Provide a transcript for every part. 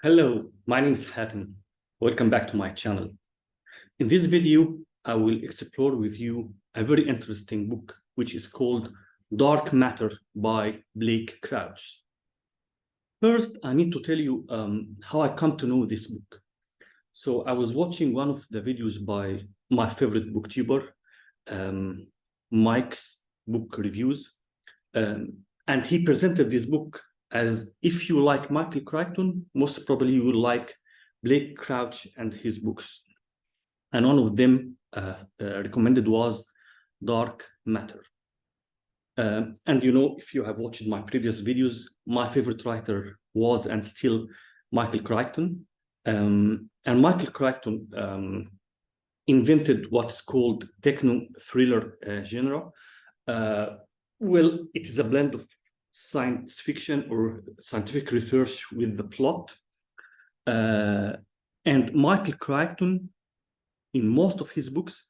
Hello, my name is Hatem. Welcome back to my channel. In this video, I will explore with you a very interesting book, which is called Dark Matter by Blake Crouch. First, I need to tell you how I come to know this book. So I was watching one of the videos by my favorite booktuber, Mike's Book Reviews, and he presented this book as if you like Michael Crichton, most probably you will like Blake Crouch and his books. And one of them recommended was Dark Matter. And you know, if you have watched my previous videos, my favorite writer was and still Michael Crichton. And Michael Crichton invented what's called techno-thriller genre. Well, it is a blend of science fiction or scientific research with the plot. And Michael Crichton, in most of his books,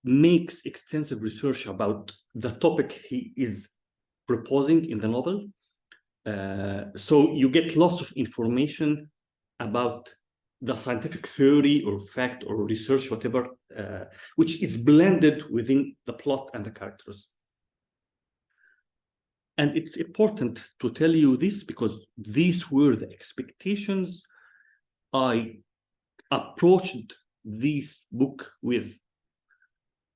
makes extensive research about the topic he is proposing in the novel. So you get lots of information about the scientific theory or fact or research, whatever, which is blended within the plot and the characters. And it's important to tell you this because these were the expectations I approached this book with.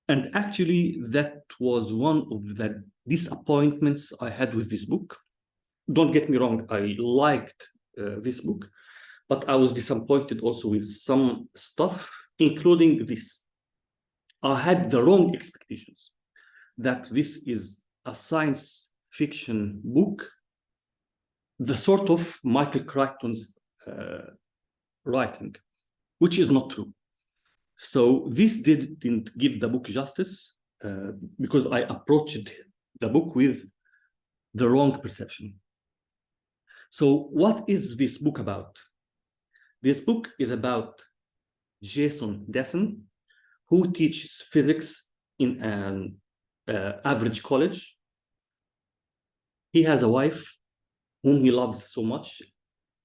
And actually, that was one of the disappointments I had with this book. Don't get me wrong, I liked this book, but I was disappointed also with some stuff, including this. I had the wrong expectations that this is a science fiction book, the sort of Michael Crichton's writing, which is not true. So this didn't give the book justice because I approached the book with the wrong perception. So what is this book about? This book is about Jason Dessen, who teaches physics in an average college. He has a wife whom he loves so much.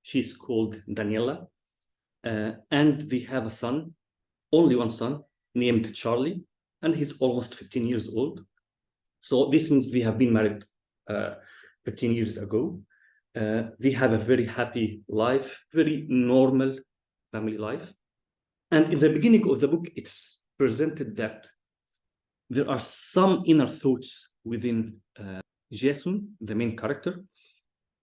She's called Daniela. And they have a son, only one son, named Charlie, and he's almost 15 years old. So this means they have been married 15 years ago. They have a very happy life, very normal family life. And in the beginning of the book, it's presented that there are some inner thoughts within Jason, the main character,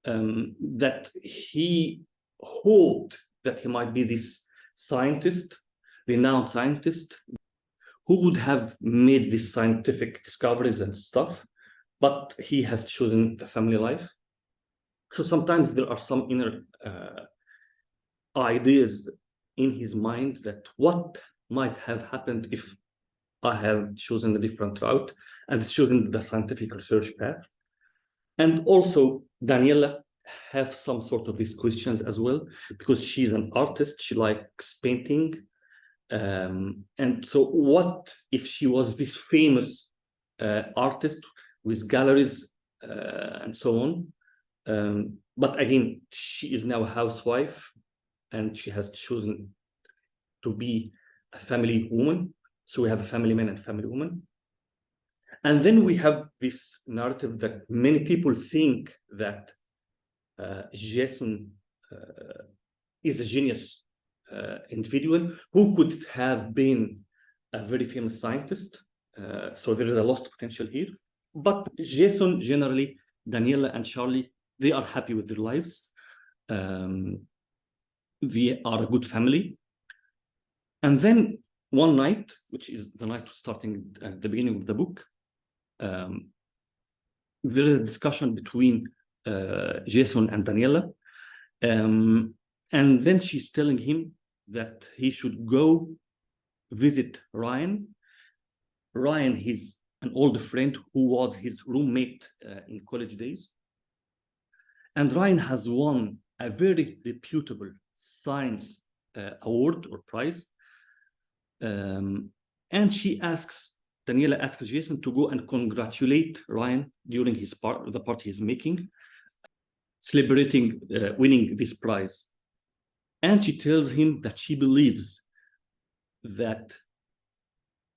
that he hoped that he might be this scientist, renowned scientist, who would have made these scientific discoveries and stuff, but he has chosen the family life. So sometimes there are some inner ideas in his mind that what might have happened if I have chosen a different route and chosen the scientific research path. And also Daniela have some sort of these questions as well, because she's an artist, she likes painting. And so what if she was this famous artist with galleries and so on? But again, she is now a housewife and she has chosen to be a family woman. So we have a family man and family woman. And then we have this narrative that many people think that Jason is a genius individual who could have been a very famous scientist. So there is a lost potential here. But Jason, generally, Daniela and Charlie, they are happy with their lives. They are a good family. And then one night, which is the night starting at the beginning of the book, there is a discussion between Jason and Daniela. And then she's telling him that he should go visit Ryan. Ryan, he's an old friend who was his roommate in college days. And Ryan has won a very reputable science award or prize. And Daniela asks Jason to go and congratulate Ryan during the party he's making, celebrating winning this prize. And she tells him that she believes that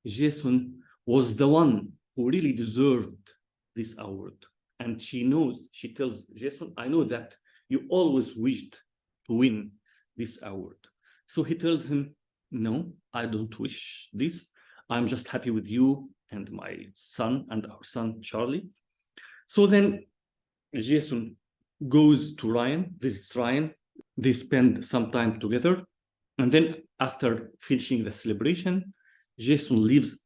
Jason was the one who really deserved this award. And she knows, she tells Jason, I know that you always wished to win this award. So he tells him, no, I don't wish this. I'm just happy with you and my son and our son, Charlie. So then Jason goes to Ryan, visits Ryan. They spend some time together. And then after finishing the celebration, Jason leaves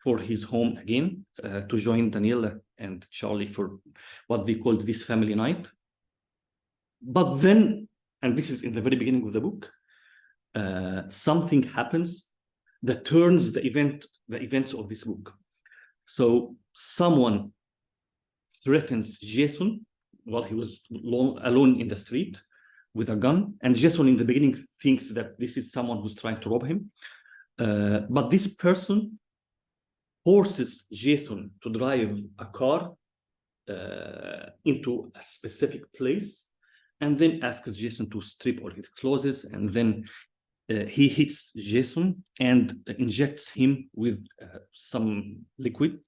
for his home again to join Daniela and Charlie for what they called this family night. But then, and this is in the very beginning of the book, something happens that turns the events of this book. So someone threatens Jason while he was alone in the street with a gun, and Jason in the beginning thinks that this is someone who's trying to rob him. But this person forces Jason to drive a car into a specific place, and then asks Jason to strip all his clothes, and then he hits Jason and injects him with some liquid.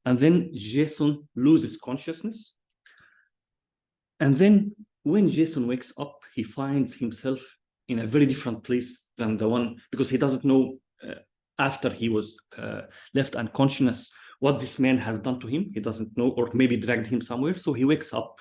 And then Jason loses consciousness. And then when Jason wakes up, he finds himself in a very different place than the one, because he doesn't know after he was left unconscious what this man has done to him. He doesn't know, or maybe dragged him somewhere. So he wakes up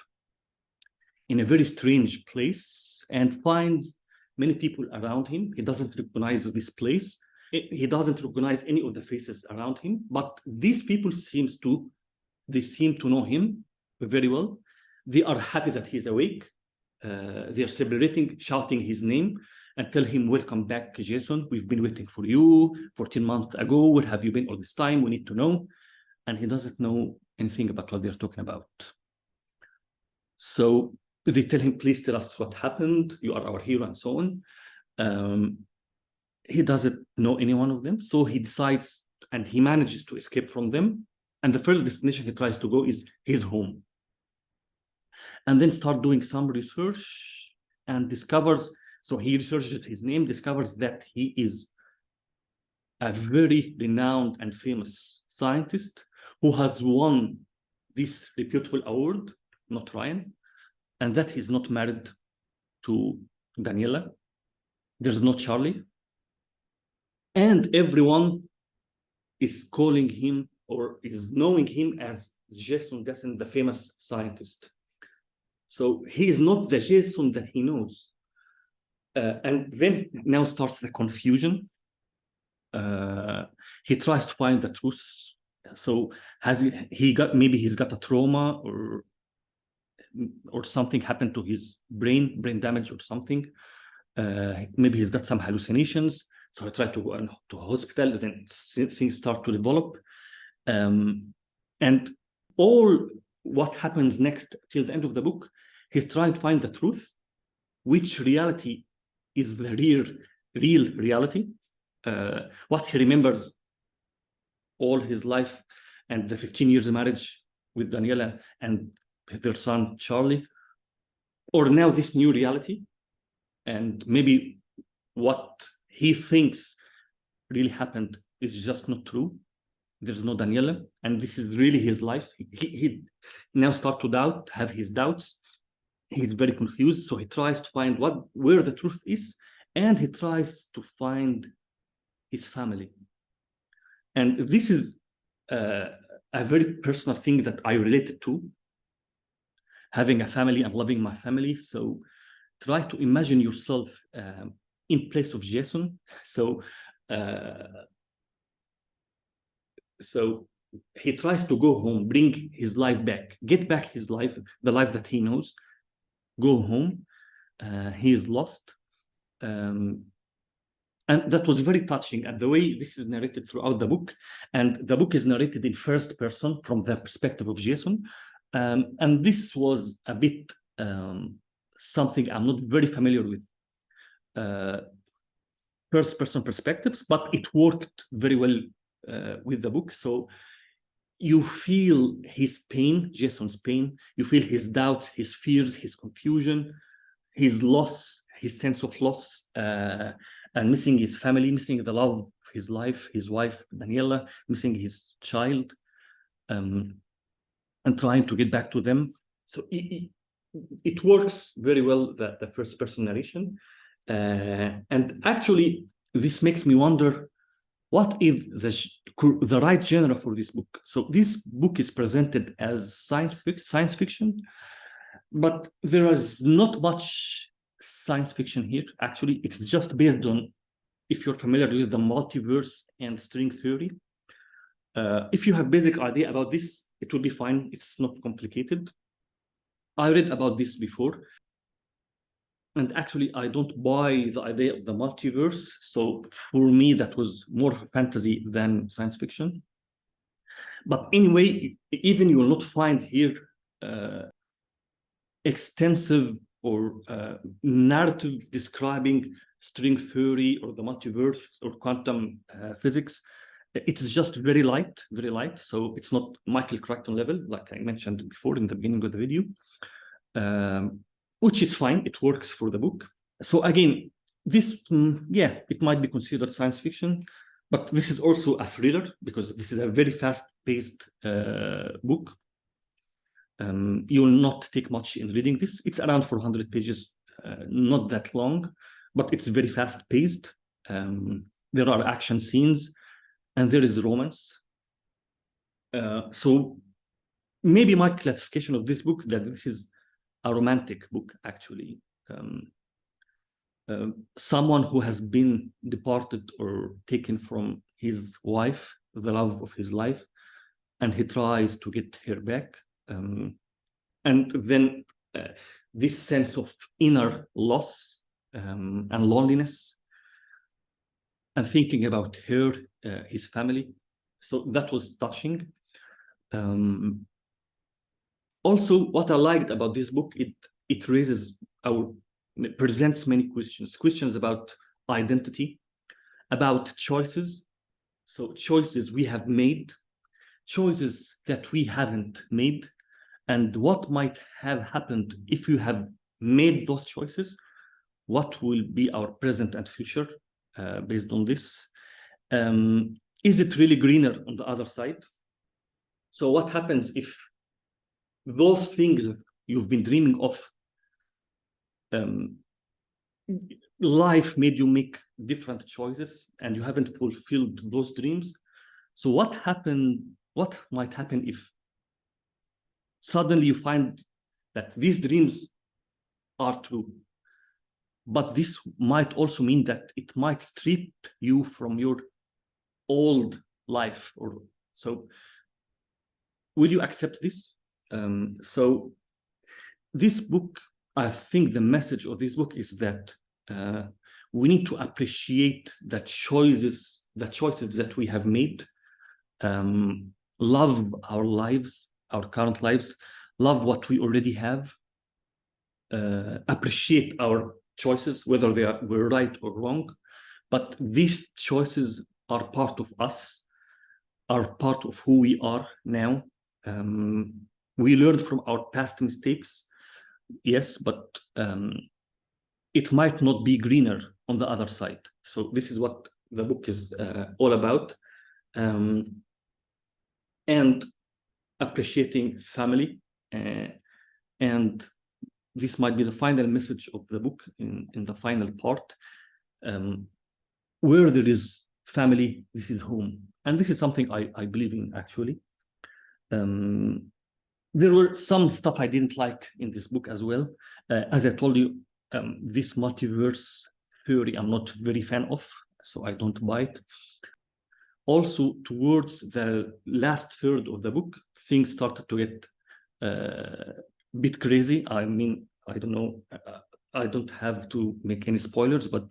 in a very strange place and finds many people around him. He doesn't recognize this place. He doesn't recognize any of the faces around him, but these people seem to know him very well. They are happy that he's awake. They are celebrating, shouting his name, and tell him, welcome back, Jason. We've been waiting for you 14 months ago. Where have you been all this time? We need to know. And he doesn't know anything about what they're talking about. So they tell him, please tell us what happened. You are our hero, and so on. He doesn't know any one of them. So he decides, and he manages to escape from them. And the first destination he tries to go is his home. And then start doing some research and discovers, so he researches his name, discovers that he is a very renowned and famous scientist who has won this reputable award, not Ryan, and that he's not married to Daniela. There's no Charlie. And everyone is calling him or is knowing him as Jason Dessin, the famous scientist. So he is not the Jason that he knows. And then now starts the confusion. He tries to find the truth. So has maybe he's got a trauma or something happened to his brain damage or something. Maybe he's got some hallucinations. So he tries to go to a hospital, then things start to develop. And all what happens next till the end of the book, he's trying to find the truth, which reality is the real reality. What he remembers all his life and the 15 years of marriage with Daniela and their son, Charlie, or now this new reality, and maybe what he thinks really happened is just not true. There's no Daniela, and this is really his life. He now start to have his doubts. He's very confused, so he tries to find where the truth is, and he tries to find his family. And this is a very personal thing that I related to, having a family and loving my family. So try to imagine yourself in place of Jason. So he tries to go home, bring his life back, get back his life, the life that he knows, go home. He is lost. And that was very touching. And the way this is narrated throughout the book, and the book is narrated in first person from the perspective of Jason. And this was a bit something I'm not very familiar with. First person perspectives, but it worked very well with the book. So you feel his pain, Jason's pain. You feel his doubts, his fears, his confusion, his loss, his sense of loss, and missing his family, missing the love of his life, his wife, Daniela, missing his child, and trying to get back to them. So it works very well, the first person narration. And actually, this makes me wonder, what is the right genre for this book? So this book is presented as science fiction, but there is not much science fiction here. Actually, it's just based on, if you're familiar with the multiverse and string theory, if you have basic idea about this, it will be fine. It's not complicated. I read about this before, and actually I don't buy the idea of the multiverse. So for me, that was more fantasy than science fiction. But anyway, even you will not find here extensive or narrative describing string theory or the multiverse or quantum physics. It's just very light, very light. So it's not Michael Crichton level, like I mentioned before in the beginning of the video, which is fine. It works for the book. So again, this, yeah, it might be considered science fiction, but this is also a thriller because this is a very fast-paced book. You will not take much in reading this. It's around 400 pages, not that long, but it's very fast-paced. There are action scenes, and there is romance. So maybe my classification of this book, that this is a romantic book, actually. Someone who has been departed or taken from his wife, the love of his life, and he tries to get her back. And then this sense of inner loss and loneliness, and thinking about her, his family. So that was touching. Also, what I liked about this book, it raises presents many questions about identity, about choices. So choices we have made, choices that we haven't made, and what might have happened if you have made those choices. What will be our present and future based on this? Is it really greener on the other side? So what happens if those things you've been dreaming of, life made you make different choices and you haven't fulfilled those dreams? So what might happen if suddenly you find that these dreams are true? But this might also mean that it might strip you from your old life. Or so will you accept this? So this book, I think the message of this book is that we need to appreciate the choices that we have made, love our lives, our current lives, love what we already have, appreciate our choices, whether were right or wrong. But these choices are part of us, are part of who we are now. We learned from our past mistakes, yes, but it might not be greener on the other side. So this is what the book is all about. And appreciating family. And this might be the final message of the book in the final part. Where there is family, this is home. And this is something I believe in, actually. There were some stuff I didn't like in this book as well. As I told you, this multiverse theory I'm not very fan of, so I don't buy it. Also, towards the last third of the book, things started to get a bit crazy. I mean, I don't know, I don't have to make any spoilers, but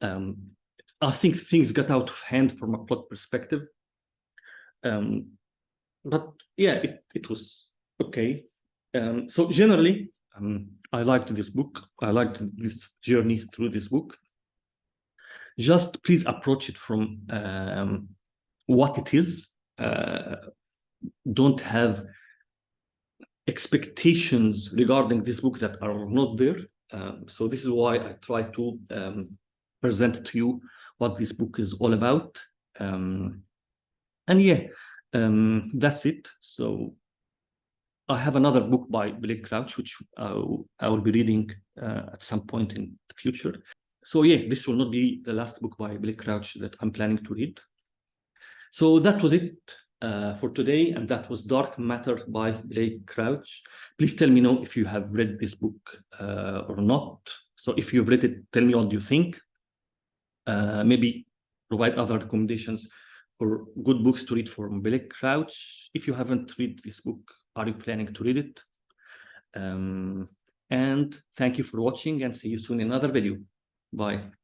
I think things got out of hand from a plot perspective. But yeah, it was okay. So generally, I liked this book. I liked this journey through this book. Just please approach it from what it is. Don't have expectations regarding this book that are not there. So this is why I try to present to you what this book is all about. And yeah, that's it. So I have another book by Blake Crouch, which I will be reading at some point in the future. So yeah, this will not be the last book by Blake Crouch that I'm planning to read. So that was it for today, and that was Dark Matter by Blake Crouch. Please tell me now if you have read this book or not. So if you've read it, tell me what you think. Maybe provide other recommendations for good books to read from Blake Crouch. If you haven't read this book, are you planning to read it? And thank you for watching, and see you soon in another video. Bye.